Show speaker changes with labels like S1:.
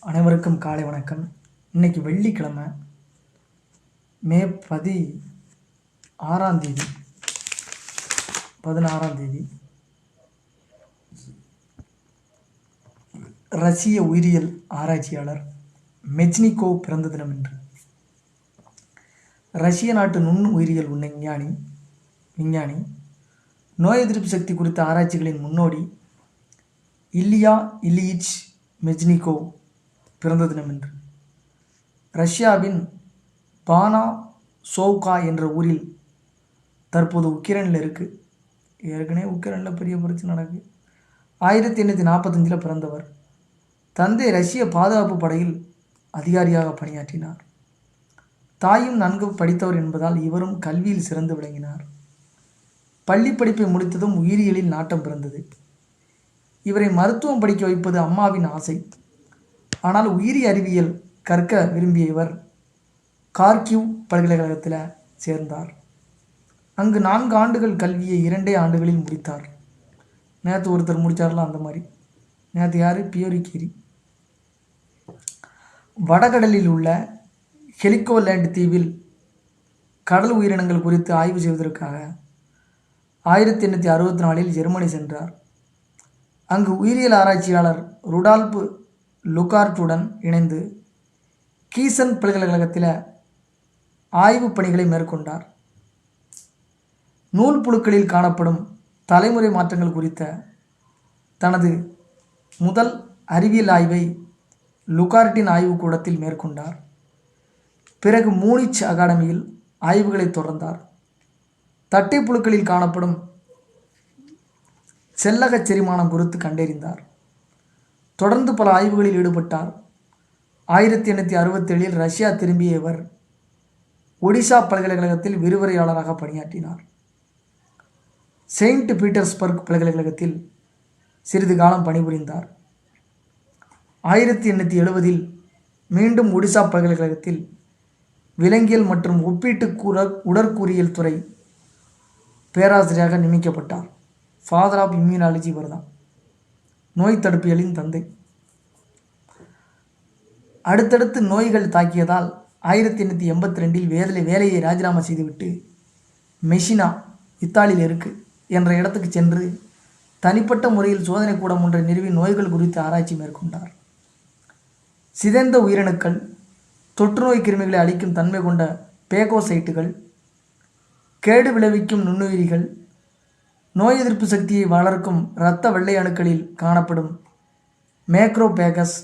S1: அனைவருக்கும் காலை வணக்கம். இன்னைக்கு வெள்ளிக்கிழமை, மே 16ஆம் தேதி 16ஆம் தேதி ரஷ்ய உயிரியல் ஆராய்ச்சியாளர் மெச்னிகோவ் பிறந்த தினம் இன்று. ரஷ்ய நாட்டு நுண் உயிரியல் விஞ்ஞானி, நோய் எதிர்ப்பு சக்தி குறித்த ஆராய்ச்சிகளின் முன்னோடி இல்யா இலியிச் மெச்னிகோவ் பிறந்த தினம் இன்று. ரஷ்யாவின் பானாசோவ்கா என்ற ஊரில் தற்போது உக்ரைனில் இருக்குது. ஏற்கனவே உக்ரைனில் பெரிய பிரச்சனை நடக்குது. 1845 பிறந்தவர். தந்தை ரஷ்ய பாதுகாப்பு படையில் அதிகாரியாக பணியாற்றினார். தாயும் நன்கு படித்தவர் என்பதால் இவரும் கல்வியில் சிறந்து விளங்கினார். பள்ளி படிப்பை முடித்ததும் உயிரியலில் நாட்டம் பிறந்தது. இவரை மருத்துவம் படிக்க வைப்பது அம்மாவின் ஆசை. ஆனால் உயிரி அறிவியல் கற்க விரும்பிய இவர் கார்கிவ் பல்கலைக்கழகத்தில் சேர்ந்தார். அங்கு 4 ஆண்டுகள் கல்வியை 2 ஆண்டுகளில் முடித்தார். நேற்று ஒருத்தர் முடித்தார்லாம் அந்த மாதிரி. நேற்று யார்? பியோரி கீரி. வடகடலில் உள்ள ஹெலிகோலேண்ட் தீவில் கடல் உயிரினங்கள் குறித்து ஆய்வு செய்வதற்காக 1864 ஜெர்மனி சென்றார். அங்கு உயிரியல் ஆராய்ச்சியாளர் ருடால்ஃப் லுகார்ட்டுடன் இணைந்து கீசன் பல்கலைக்கழகத்தில் ஆய்வுப் பணிகளை மேற்கொண்டார். நூல் புழுக்களில் காணப்படும் தலைமுறை மாற்றங்கள் குறித்த தனது முதல் அறிவியல் ஆய்வை லுகார்ட்டின் ஆய்வுக்கூடத்தில் மேற்கொண்டார். பிறகு மூனிச் அகாடமியில் ஆய்வுகளை தொடர்ந்தார். தட்டை புழுக்களில் காணப்படும் செல்லக செரிமானம் குறித்து கண்டறிந்தார். தொடர்ந்து பல ஆய்வுகளில் ஈடுபட்டார். 1867 ரஷ்யா திரும்பிய இவர் ஒடிசா பல்கலைக்கழகத்தில் விரிவுரையாளராக பணியாற்றினார். செயின்ட் பீட்டர்ஸ்பர்க் பல்கலைக்கழகத்தில் சிறிது காலம் பணிபுரிந்தார். 1870 மீண்டும் ஒடிசா பல்கலைக்கழகத்தில் விலங்கியல் மற்றும் ஒப்பீட்டு உடற்கூறியல் துறை பேராசிரியராக நியமிக்கப்பட்டார். ஃபாதர் ஆஃப் இம்யூனாலஜி இவர் தான், நோய் தடுப்பியலின் தந்தை. அடுத்தடுத்து நோய்கள் தாக்கியதால் 1882 வேலையை ராஜினாமா செய்துவிட்டு மெஷினா, இத்தாலியில் இருக்கு என்ற இடத்துக்கு சென்று தனிப்பட்ட முறையில் சோதனை கூடம் ஒன்றை நிறுவி நோய்கள் குறித்து ஆராய்ச்சி மேற்கொண்டார். சிதைந்த உயிரணுக்கள், தொற்றுநோய் கிருமிகளை அழிக்கும் தன்மை கொண்ட பேகோசைட்டுகள், கேடு விளைவிக்கும் நுண்ணுயிரிகள், நோய் எதிர்ப்பு சக்தியை வளர்க்கும் இரத்த வெள்ளை அணுக்களில் காணப்படும் மேக்ரோபேகஸ்